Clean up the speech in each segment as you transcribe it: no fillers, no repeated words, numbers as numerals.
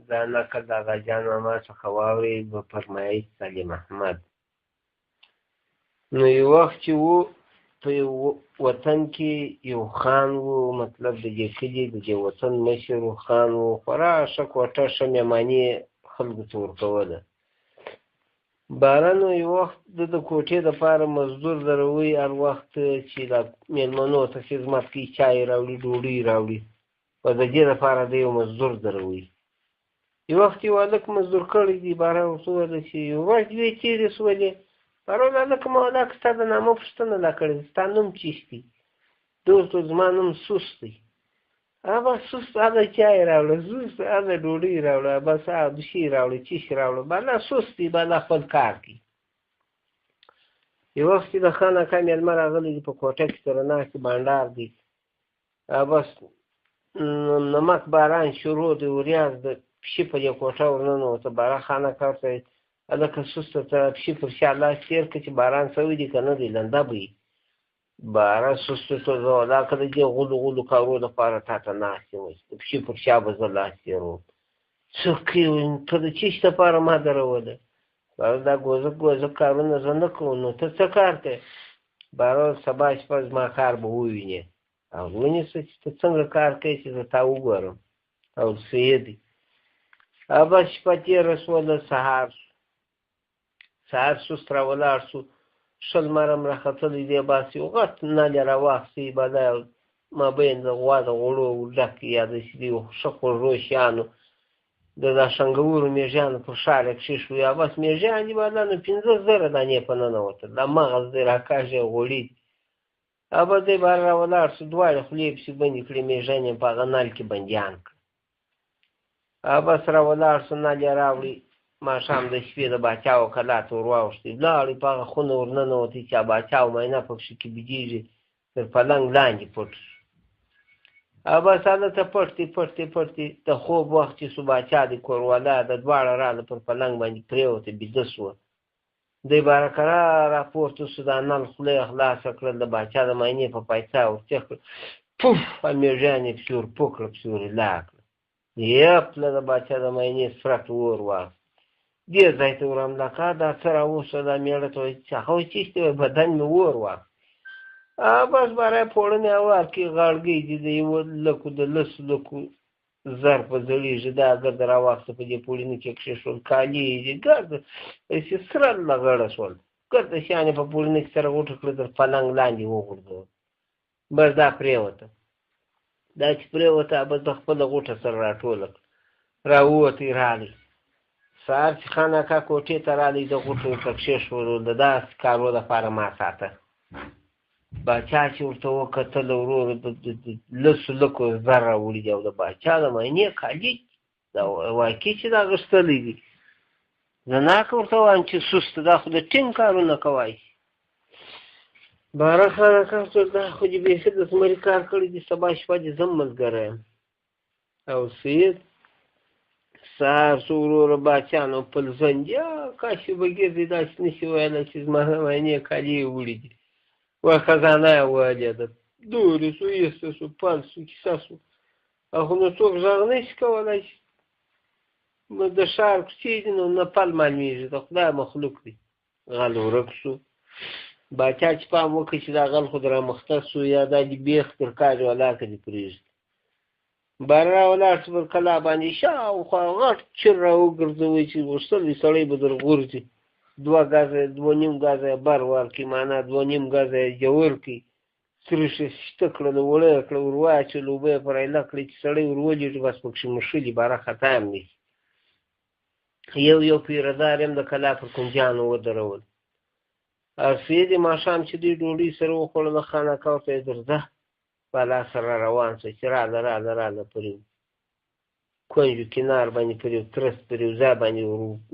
دا نقل د اغا جان ماما څخه واورئ به فرمایي سلیم احمد. نو یو وخت چې و په یو وطن کې یو خان و، مطلب د دې کلي د دې وطن مشر و، خان و، خورا ښه کوټه ښه مېلماني خلکو ته ورکوله. باران و یو وخت د کوټې دپاره مزدور دروي، هر وخت چې دا مېلمنو ته خدمت کوي، چای راوړي، ډوډۍ راوړي، په د دې دپاره د یو مزدور دروي. یو وخت یو هلک مزدور کړی دی، باران ورته وویله چې یو ورځ دوی چېرې شولې؟ باران وویل هلک ما هلک ستا د نامه پوښتنه دا کړې ده، ستا نوم چیش دی؟ ده ورته وویل زما نوم سوس دی. بس سوس هغه چای راوړه، سوس هغه ډوډۍ راوړه، بس هغه شي راوړه، چیش راوړه، بالا سوس دی، بالا خپل کار کوي. یو وخت چې د خان اکا مېلمه راغلی دی، په کوټه کې سره ناست دی، بانډار دی، بس نمک باران شروع دی، وریځ د پښې په دې کوټه ورننوته. باران خان اکا ورته ویل هلکه سوس ته پښې پر شا لاس تېر کړه چې باران شوی دی که نه دی، لنده به وي. باران سوس ته وویل دا که د دې غولو غولو کارو دپاره تا ته ناست یم، د پښې پر شا به زه لاس تېروم. څه کوې؟ ته د چیش دپاره ما دروله؟ باران دا ګوزک کارونه زه نه کوم، نو ته څه کار کوې؟ باران سبا شپه زما کار به ووینې. او ونیسه چې ته څنګه کار کوې چې زه تا وګورم. او سید بس شپه تېره شوله، سهار سوست را ولاړ شو، ښه لمر هم راختلی دی، بس یو غټ نل یې راواخیست، بالا مابین د غوا د غوړو ډک یا داسې د یو ښه خوږو شیانو د دا شنګورو مېږیانو پر شا یې کښېښوي، یا بس مېږیان دي بالا نو 15,000 دانې په ننوتل، دا مغز دی راکاږي غوړي. بس دی بهر را ولاړ شو، دواړې خولې پسې بندې کړې، مېږیان یې په هغه نل کې بندیان کړ. بس را ولاړ شو، نل یې راوړي، ماښام د شپې د باچا و کلا ته ور واوښتې، لاړې په هغه خونه ور ننوتې چې باچا و معاینه پکښې کې بېدېږي، تر پلنګ لاندې پټ شو. بس هلته پټ دی، د خوب وخت چې شو، باچا د کوروالا د دواړه راله پر پلنګ باندې پرېوته، بیده شوه. دی بارقرار راپورته شو، دا نل خوله یې خلاصه کړل، د باچا د معاینې په پایڅه ورچېغ کړل، پوف مېږیان یې پسې ور پوه کړه، پسې ور یې لا کړه، یپله د باچا د معاینې سرت ور واخیست. دې ځای ته ور حمله کړه، دا څه راوشوه؟ دا مېړه ته وایي هغه وایي چیشتی وایي بدن مې ور واخیست. بس باره یې پوړنې هوار کړي، غاړګۍ دي د 1,00,000 زر په زړېږي، دا ګرده راواخیسته په دې پوړني کې کښېښول، کالي یې دي ګرده داسې سره لغړه شول، ګرده شیان یې په پوړني کې سره غوټه کړه، تر پلنګ لاندې وغورځول. بس دا پرېوته، دا چې پرېوته بس د خپله غوټه سره راټوله کړه، راووتی راغی. سهار چې خان اکا کوټې ته راغی، د غوټو ورته کښېښولو، د داسې کارو دپاره ما ساته. باچا چې ورته وکتل، ورو د 1,00,000 راوړي دي، او د باچا د معاینې کالي دا واقع چې دا اغوښتلی دي. زه ناکه ورته وایم چې سسته، دا خو د ټینګ کارونه کوای شي. باره خان اکا ورته دا خو دې بیخي د زمري کار کړی دي، سبا شپه دې زه ملګری یم. او سید سهار شو، وروره باچا نو خپل ژوند کاشي بګیر دی، داسې نه شي ویلی چې زما د معاینې کالي یې وړي دي. وایي خزانه یې ولیده، دورې شو، ایسته شو، پل شو، کیسه شو. خو نو څوک غږ نه شي کولی چې د ښار کوڅې دي، نو نه پل معلومېږي، د خدای مخلوق دی. غل ورک شو. باچا چې پام وکړي چې دا غل خو د رامخته شو، یا دا دې بیخ تر کاږي ولاکه دې پرېږدي. بهر را ولاړ شو، پر کلا باندې شاوخوا غټ چر را وګرځوئ چې غوښتلی سړی به در غورځي. 2 ګزه 2.5 ګزه یې بر ورکړي، معنا 2.5 ګزه یې جوړ کړي، سرېښې شته کړل، وړه یې کړه، ور واچول، اوبه یې پر ایله کړې چې سړی ور ولېږي، بس پکښې مښلي، باره خطا هم نیسي. یو پیردار هم د کلا پر کنجانو ودرول. سید ماښام چې دوی ډوډۍ سره وخوړله، خان اکا ورته یې درځه بالا سره روان شو، چې راله پر یو کونج کنار باندې، پر یو ترس، پر یو ځای باندې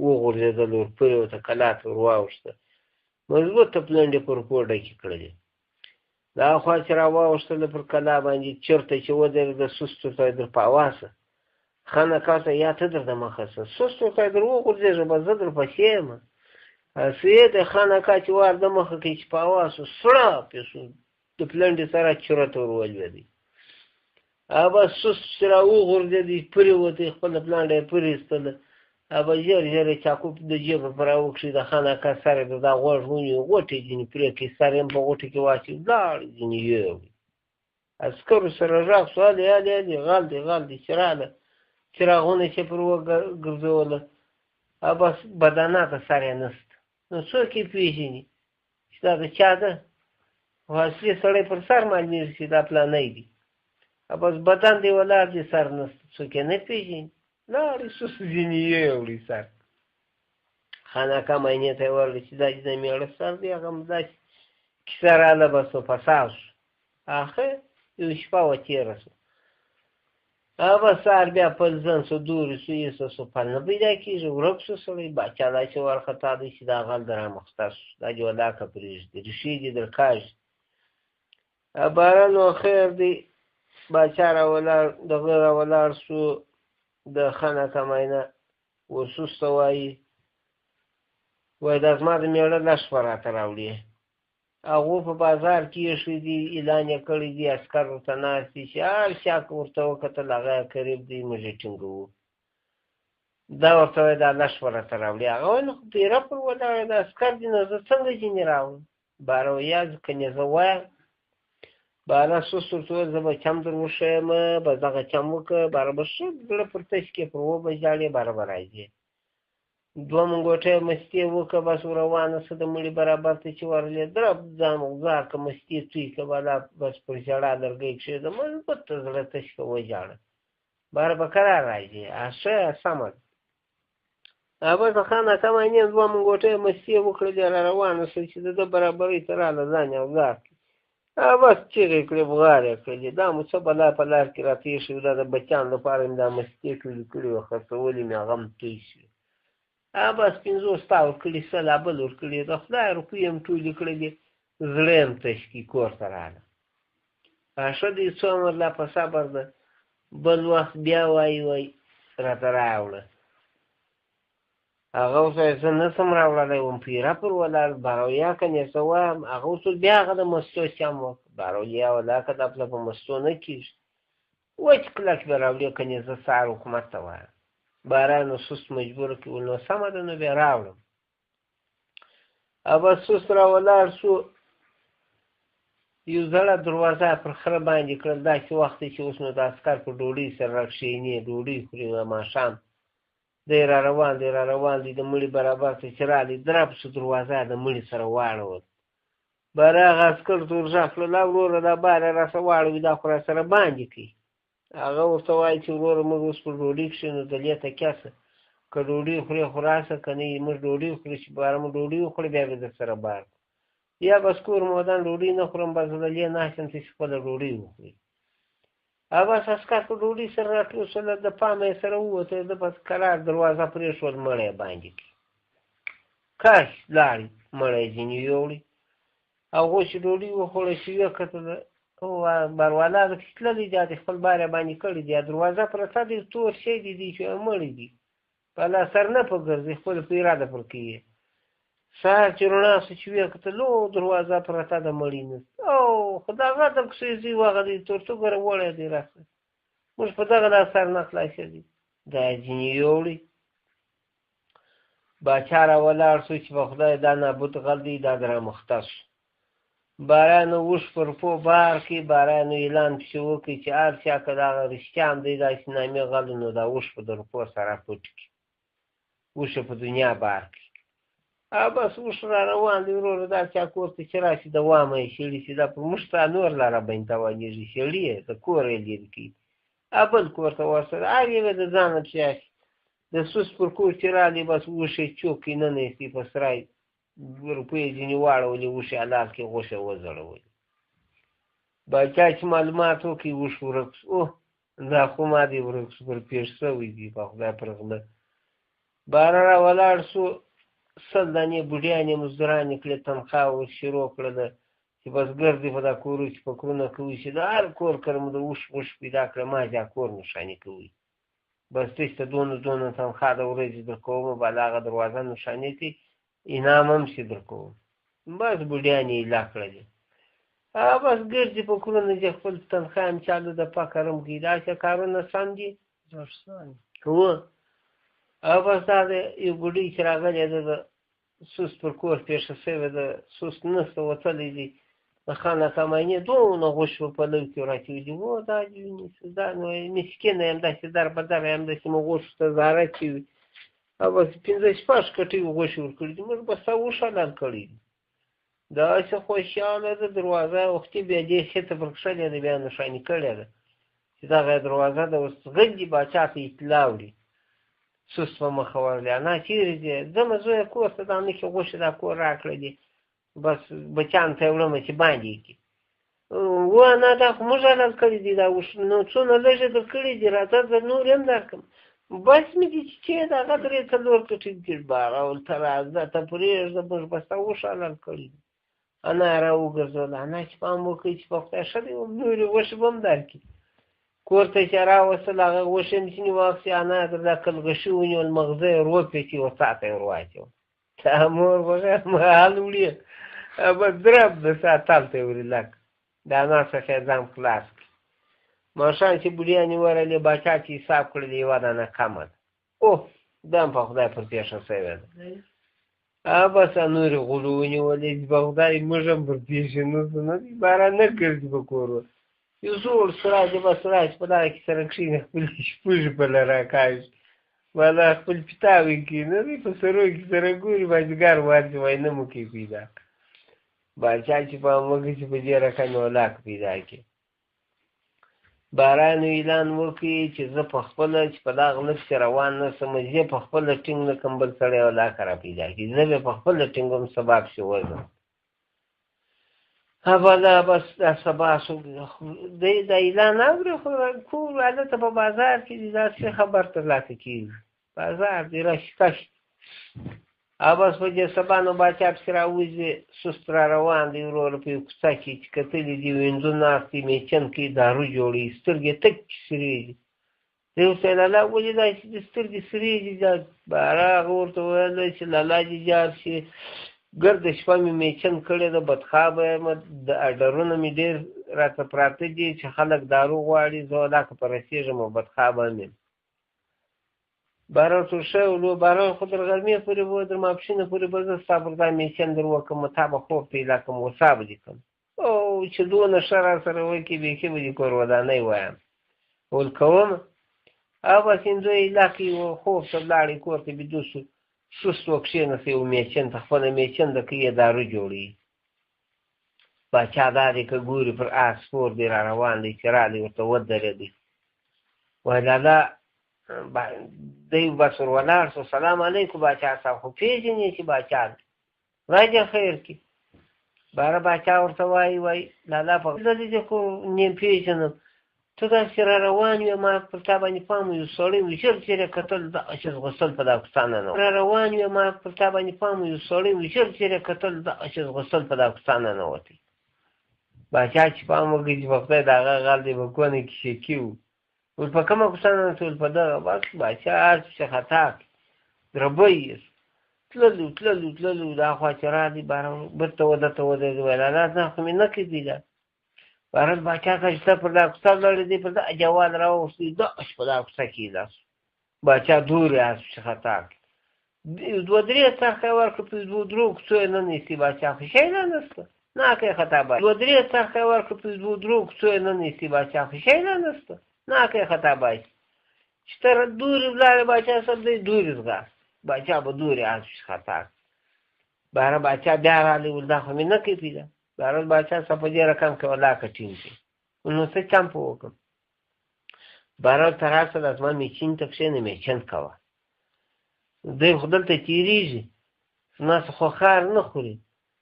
وغورځېدل، ور پرېوته، کلا ته ور واوښته، مضبوطه پلنډې پر پو ډکې کړلې. دا خوا چې را واوښتله پر کلا باندې، چېرته چې ودرېده، سستو ته یې در په اواسه. خان اکا ته یا ته در د مخه شه، سستو ته یې در وغورځېږه، بس زه در پسې یم. سید خان اکا چې وار د مخه کوي چې په اواسو سړاپ یې شو، د پلنډې سره چورته ور ولوېدی. بس سوس چې را وغورځېدی پرېوتی خپله پلانډه یې پرېستله ژر ژر یې چاقو د جېبه په راوکښې د خان اکا سر یې د دا غوږ ونیو غوټې ځینې پرې کړې سر یې په غوټې کې واچوي ولاړې ځینې یوړې عسکرو سره غږ شو هلې هلې هلې غل دی غل دی چې راله څراغونه چې پر وګرځوله بس بدناته سر یې نسته نو څوک یې پېژني چې دا د چا ده خو اصلي سړی پر سر معلومېږي چې دا پلانی دی بس بدن دی ولاړ دی سر نسته څوک یې نه پېژني لاړې سوس ځینې یوړې سر خان اکا معاینې ته یې ورغی چې دا چې د مېړه سر دی هغه هم داسې کیسه راله بس نو فساد شو آخر یو شپه وه تېره شوه بس سهار بیا پل ځن شو دورې شو ایسه شو پل نه پیدا کېږي ورک شو سړی باچا داسې وارخطا دی چې دا غل د رامخته شو دا جولاکه پرېږدي ریښې دي در کاږي باران و خیر دی باچا راولاړ دغه راولاړ شو د خان اکا معاینه ورسوس ته وایي وایي دا زما د مېړه لږ شپه راته راوړي هغو په بازار کې ایښی دي اعلان یې کړی دي عسکر ورته ناست دي چې هر چا ورته وکتل هغه یې قریب دی موږ یې ټینګوو دا ورته وایي دا لږ شپه راته راوړي هغه وایي نو خو پیره پر ولاړه د عسکر دي نو زه څنګه ځینې راوړم باره وایي کنې زه وایم باره سوس ورته وویل زه به چم در وښیم به دغه چم وکړه باره به ښه زړه پر تش کې پر وبجاړې باره به راځې دوه منګوټی مستې وکړه بس روانه شه د مړي برابر ته چې ورغلې درب ځان وزار که مستې توی که بالا بس پر ژړا لرګی کښېږده مضبوط ته زړه تش که وژاړه باره به کرار راځې ښه سمه ده بس د خان اکا معاینې دوه منګوټی مستې وکړلې را روانه شه چې د ده برابرۍ ته راله ځان یې وزار کړي بس چیغې کړې بغار یې کړلې دا مو څه بلا په لار کې را تېر شوي دا د بچیانو لپاره مې دا مستې ټولې کړې وه خرڅولې مې هغه هم توی شوي بس 50 تا ورکړي 100 لا بل ورکړي د خدای روپۍ هم ټولې کړلې زړه یم تش کړي کور ته راغله ښه دی څو عمر لا په صبر ده بل وخت بیا وایي راته راوړه هغه اوس زه نه شم راوړلی وم پیره پر ولاړ بارویا کنې څه وایم هغه اوس بیا هغه د مستو چم وکړ بارویا ولاکه دا پله په مستو نه کېږي وچ کلک به راوړې کنې زه سهار حکومت ته وایم باران و سوس مجبوره کړي نو سمه ده نو بیا راوړم بس سوس راولاړ شو یو زړه دروازه پر خره باندې کړل داسې وخت چې اوس نو د عسکر په ډوډۍ سره راکښېني ډوډۍ خوري ماښام دی را روان دی د مړي برابر ته چې رالی درب شو دروازه د مړي سره واړول باره هغه عسکر ته ورغږ کړل لا وروره دا باره راسه واړوي دا خو را سره باندې کوي هغه ورته وایي چې وروره موږ اوس پر ډوډۍ کښې نو دلې تکیه شه که ډوډۍ خورې خو راشه که نه موږ ډوډۍ خورې چې باره مو ډوډۍ وخورې بیا به در سره بار یا بس کور مودان ډوډۍ نه خورم بس دلې ناستم چې خپله ډوډۍ وخوري بس عسکر په ډوډۍ سره راټول شول د پامه یې سره ووته د بس کرار دروازه پرېښول مړی یې باندې کړي کاش لاړې مړی یې ځینې یوړې هغو چې ډوډۍ وخوړه چې ویې کتل بروالا د کې تللی دی د خپل بار یې باندې کړی دی دروازه پرته دی تور شی دی چې مړی دی په لا سر نه په ګرځي خپل په اراده پر کوي سهار چې رڼا شو چې ویې کتل دروازه پرته د مړي نسته او خو دغه د کښېځي وغه دی تورته ګوره وړی دی راسه موږ په دغه دا سر نه خلاصېدي دا ځینې یوړې باچا راولاړ شو چې په خدای دا نابود غل دی دا د رامخته شو بارانو وش پر پو بار کې بارانو اعلان پسې وکړي چې هر چا که دغه رښتیا هم دی داسې نامې غل نو دا وش په د روپو سره پټ کړي وش په دنیا بار کړي بس وش را روان دی وروره دا چا کور ته چې راشي د وامه یې شړي چې دا پر موږ ته نور لاره باندې توانېږي شړي یې د کور یې لرې کوي بل کور ته ورسره هر یوې د ځانه پسې د سوس پر کور چې راغلی بس وش یې چوک یې ننیستی په سرای روپۍ ځینې واړولې وش یې حلال کې غوښه وځړولې باچا چې معلومات وکړي وش ورک شو دا خو ما دې ورک شو پر پېښ شوی دي په خدای پر غله باره را ولاړ شو 100 دانې بوډیانې مزدورانې کړې تنخوا ور شروع کړله چې بس ګرځي په دا کورو چې فکرونه کوي چې د هر کور کره مو د وش پیدا کړه ما دا کور نښانې کوي بس تش ته دونه تنخوا د ورځې در کوم بالا هغه دروازه نښانې کوي انعام هم چې در کوم بس بوډیانې ایله کړلې بس ګرځي په کورونه چې خپل تنخواه هم چالو د فقر هم کوي داسې کارونه سم دي او بس دا د یو بوډۍ چې راغلی ده د سوس پر کور پېښه شوې ده سوس نسته وتلی دی د خانه کمینې دونه غوښې په پلو کې راچوي دي و دا دې ونیسه دا نو مسکینه یم داسې در په در یم داسې مو غوښو ته زاره کوي او بس 15-16 کټۍ غوښې ورکړي دي موږ بس اوښ حلال کړي دي داسې خوشحاله ده دروازه وختي بیا دې ښځه پر کښلې ده بیا نښاني کړې ده چې دغه دروازه ده اوس غلي باچا ته اطلاع وړي سوس په مخه ورغلی انا چېرې ځې ځمه زویه کور ته دا نښې غوښې دا کور راکړی دي بس بچیانو ته یې وړمه چې باندې یې کړي و انا دا خو موږ حلال کړي دي دا اوښ نو څونه لږې در کړي دي راځه زه نور هم درکړم بس مې دي چې دغه 3-4 کټۍ ګیر بارول ته راځه ته پرېږده موږ بس تا اوښ حلال کړي دي انا یې را وګرځوله انا چې پام وکړئ چې په خدای ښه دی نورې غوښې به هم درکړي کور ته چې راوستل هغه غوښې هم ځینې واخیستې انا یې در دا کلغشي ونیول مغزه یې روپېچي و څا ته یې ور واچول تا مور بغیر محال وړي بس درب د ساعت تال ته یې ورې لک د انا څخه یې ځان خلاص کړي ماښام چې بوډیانې ورغلې باچا چې حساب کړی د یوه دانه کمه ده اوه دا هم په خدای پر پېښه شوې ده بس نورې غلو ونیولې په خدای موږ هم پر پېښې نه دي باران نه ګرځي په کور یو زوړ سراج دی بس سراج په دغه کې سره کښېني خپل شپږ بله راکاږي بالا خپل پیتاوي کښي نه دی په سرو کې سره ګوري مازدیګر ورځي وایي نه مو کې پیدا باچا چې پام وکړي چې په دې رقم یې ولاک پیدا کړي باران اعلان وکړي چې زه په خپله چې په دغه نفس روان نه شم زه په خپله ټینګ نه کړم بل سړی ولاکه را پیدا کړي زه به په خپله ټینګوم سبا پسې وځم اوله بس دا سبا شو دی دا اعلان اوري خو کور هلته په بازار کې دي داسې خبر ترلاسه کېږي بازار دی رشکش او بس په دې سبا نو باچا پسې راوځي سست را روان دی وروره په یو کوڅه کې چې کتلي دي وینځو ناست دي میچن کې دارو جوړوي سترګې تکې سرې دي دی ورته ویل لالا ولې داسې دي سترګې سرې دي باره هغه ورته ویل چې لالا دې جار شي ګرده شپه مې میچن کړې ده بدخوابه یم د اډرونه مې ډېر راته پراته دي چې خلک دارو غواړي زه ولاکه په رسېږم او بدخوابه هم یم باران ټول شوی ولو باران خو تر غرمې پورې به تر ماپښینه پورې به زه ستا پر ځای میچن در وکړم تا به خوب پیدا کړم غوسه به دې کړم او چې دونه ښه را سره وکړي بیخي به دې کور ودانۍ وایم ول کوم او بس هندوی علاقې و خوب ته لاړې کور ته بیدو شو سست وکښېنست یو میچن ته خپله میچن د که یې دارو جوړوي باچا دا دی که ګوري پر آس سپور دی را روان دی چې رالی ورته ودرېدی وایي لالا دی بس ور ولاړ سو سلام علیکم باچا صاحب خو پېژنې چې باچا دی خدای دې خیر کړي باره باچا ورته وایي لالا په دې خو نیم پېژنم ته داسې را روان وې ما پر تا باندې پام یو سړی و ژر ژر یې کتل دغه چې غسل په دا کوڅه ننوت را روان وې ما پر تا باندې پام یو سړی و ژر ژر یې کتل دغه چې غسل په دا کوڅه ننوتی باچا چې پام وکړي چې په خدای د هغه غل دی په کونه کې شکي و ول په کومه کوڅه ننوت ول په دغه بس باچا هر څه خطا کړي دربی یې تللو دا خوا چې راغلي باره بېرته ودته ودرېدو ویل لالا دا خو مې نه کړي ده بهرحال باچا که چې ته پر دا کوڅه ولاړې دی پر دا جوال راووستی داش په دا کوڅه کې لاس باچا دورې اس پسې خطا کړي 2-3 څرخه یې ورکړه په 2-3 کوڅو یې ننیستي باچا خو شی نه نسته ناکه یې خطا باچا 2-3 څرخه یې ورکړه په 2-3 کوڅو یې ننیستي باچا خو شی نه نسته ناکه یې خطا باچا چې تر دورې ولاړې باچا صاحب دی دورې ځغاست باچا به دورې اس پسې خطا کړي بهره باچا بیا راغلی ول دا خو مې نه کوي پیدا بهرحال باچا صاحب په دې رقم کې ولاکه ټینګ کړي نو څه چمپه وکړم بهرحال ته راسه د زما میچین ته کښېنه میچن کوه دوی خو دلته تېرېږي ناس خو خار نه خوري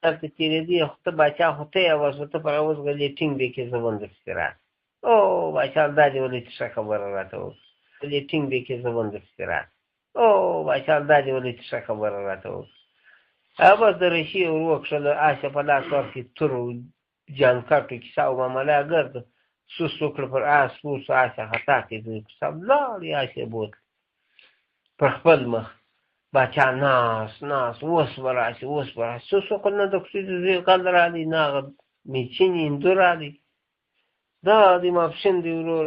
هلته تېرېدي خو ته باچا خو ته یې اواز ته پر اوس غلې ټینګ دی کې زه بنده پسې راغلم او باچا دا دې ولې څه ښه خبره راته وکړه غلې ټینګ دی کې زه بنده پسې راغلم او باچا دا دې ولې څه ښه خبره راته وکړه او بس د رشي ور وکښله آسه په لاس ورکړي تورو جانکټو کیسه او معامله ګرده سوس وکړه پر آس سپور سو آسه خطا کړي دوی کیسه لاړې آسې بوتلې پر خپل مخ باچا ناس اوس به راشي سوس وکړه نه د کوڅې د زوی غل راغلی نه هغه میچین هندو رالی دا دی ماپښین دی ورور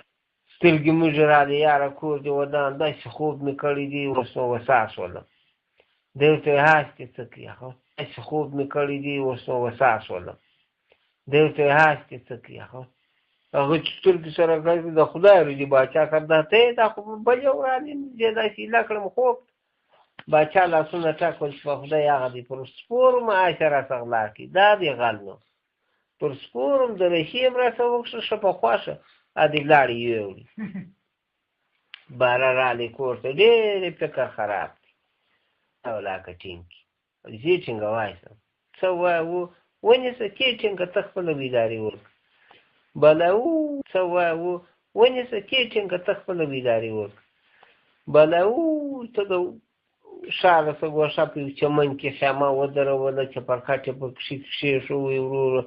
سترګې موږ رالی یاره کور دې ودان داسې خوب مې کړی دی اوس نو وسا شولم دی ورته وایي هسکې څه کوي هغه داسې خوب مې کړی دی اوس نو وسا شولم دی ورته وایي هسکې څه کوي هغه چې سترګې سره ګرځي د خدای رضي باچا کړ دا ته دا خو بل یو رالی زه داسې ایله کړم خوب باچا لاسونه ټکول چې په خدای هغه دی پر سپور معاش راڅه غلا کړي دا دی غل نو پر سپورم د رشي هم راڅه وکړه ښه په خوښه ا دې لاړې یوړي باره رالی کور ته ډېرې فکر خراب دی او لاکه ټینګ کړي زه ټینګه وایسم څه وایه ونیسه کې ټینګه ته خپله بیداري وکړه بله څه وایه ونیسه کې ټینګه ته خپله بیداري وکړه بله ته د ښاره څه ګوښه په یو چمن کې خیمه ودروله چپرکټ یې پکښې کښېښوی وروره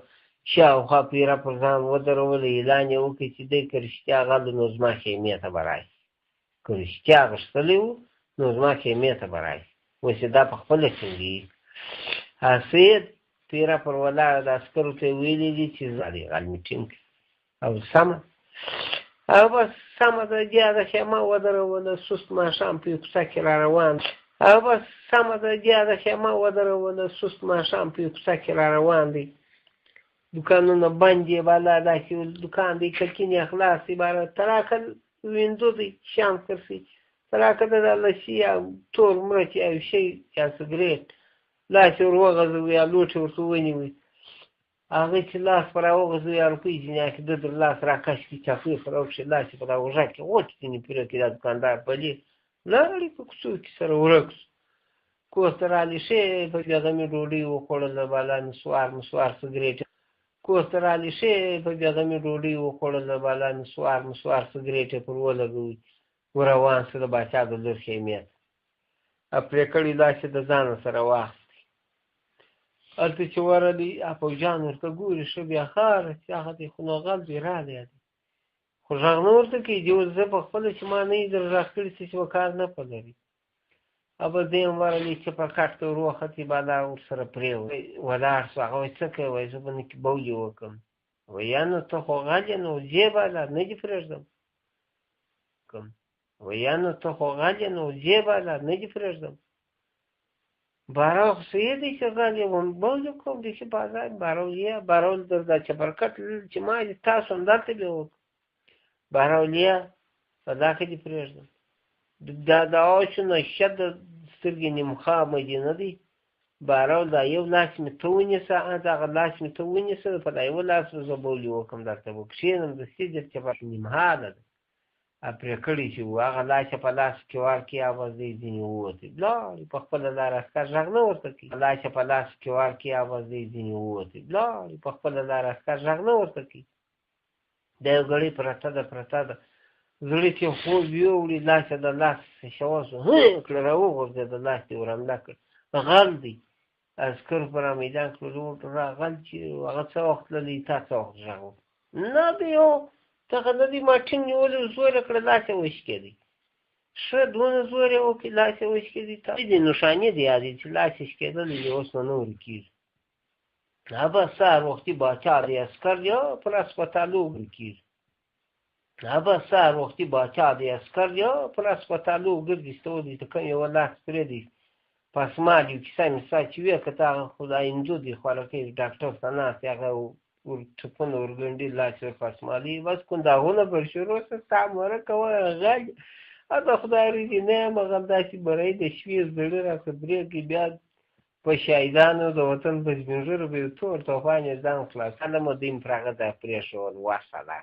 شاوخوا پیره پر ځان ودروله اعلان یې وکړي چې دی که رښتیا غل نو زما خیمې ته به راشي که رښتیا غښتلی و نو زما خیمې ته به راشي اوس یې دا په خپله ټینګوي سید پیره پر ولاړه د عسکرو ته یې ویلي دي چې غل مې ټینګ او سمه او بس سمه ده بیا د خیمه ودروله سست ماښام په یو کوڅه کې را روان او بس سمه ده بیا د خیمه ودروله سست ماښام په یو کوڅه کې را روان دی دوکانونه بند دي بالا داسې دوکان دی کړکۍ یې خلاص دي باره تراکه وینډو دی شام کرسي تراکه ده د لسي او تور مرچ او شی یا سګرېټ لاس یې ور وغځوي یا لوټې ورته ونیوي هغه چې لاس په راوغځوي یا روپۍ ځینې اخلي ده در لاس راکش کړي چاقو یې په راوکښي لاس یې په راوږه کړي غوټې ځینې پیره کړي دا دوکاندار پلي لاړې په کوڅو کې سره ورک شو کور ته رالي ښې په بېغمې ډوډۍ وخوړله بالا مسوار سګرېټ کور ته رالي ښې په بېغمې ډوډۍ وخوړله بالا مسوار سګرېټ یې پر ولګوي وروان سو د باچا د لور خیمې ته پرې کړي لاس یې د ځانه سره واخیستی هلته چې ورغلی پوځیان ورته ګوري ښه بیا خاره چې هغه دی خو نو غل دی رالی دی خو غږ نه ورته کوي چې اوس زه په خپله چې ما نه یې در غږ کړي څه چې به کار نه په لري ابه دی هم ورغلی چې په کټ ته ور وختې بالا ورسره پرېوت ولاړ سو هغه وایي څه کوې وایي زه به نکي بولې وکړم وایي یانو ته خو غل یې نو ځې بالا نه دې پرېږدم وایي یانو ته خو غل یې نو ځې بالا نه دې پرېږدم باره خو څه یې دی چې غل یې بولې کوم دی چې بازار بارول در دا چپرکټ چې ما دې تاسو همدلته بیا وکړو بارولیا په دا کې دې پرېږدم دا اوسونه ښه د سترګې نیمخامه دي نه دی بارول دا یو لاس مې ته ونیسه دغه لاس مې ته ونیسه په دا یو لاس زه بولې وکړم درته به کښېنم دستي درته به نیمحاله ده پرې کړي چې و هغه لاس یې په لاس کې ورکړي اواز دی ځینې ووتې لاړې په خپله لاره عسکر غږ نه ورته کوي لاس یې په لاس کې ورکړي اواز دی ځینې ووتې لاړې په خپله لاره عسکر غږ نه ورته کوي دا یو ګړۍ پرته ده زړه چې خوب یوړي لاس یې د لاس شوه شو کړه راوغورځېد لاس یې ور حمله کړ غل دی عسکر په را میدان کړه ورته غل چې هغه څه وخت تللی تا څه وخت غږ وکړ نه دی هو دغه نه دی ما ټینګ نیولي زور یې کړه لاس یې وشکېدی ښه دونه زور یې وکړي لاس یې وشکېدی دې نښانې دی یادې چې لاس یې شکېدلی دی اوس نو نه ورکېږي هغه سهار وختي باچا دی عسکر یا پر هسپتالو ورکېږي هغه سهار وختي باچا دی عسکر یا پر هسپتالو ګرځي ستولی ته کوم یوه لاس پرې دی په اسمان یو کیسه میسا چې ویې که ته هغه خو دا هندو دی خوارکۍ ډاکټر ته ناست دی هغه ټپونه ورګنډي لاس یې ورپه اسمالي بس کنداغونه به شروع سه ستا مرکه وایه غل د خدای رضي نه یم هغه داسې بری د شپې زړه راته درېږي بیا په شهیدانو د وطن په سپین ږیرو به یو تور توفان یې ځان خلاص کړم دوی م پر هغه ځای پرېښول وسله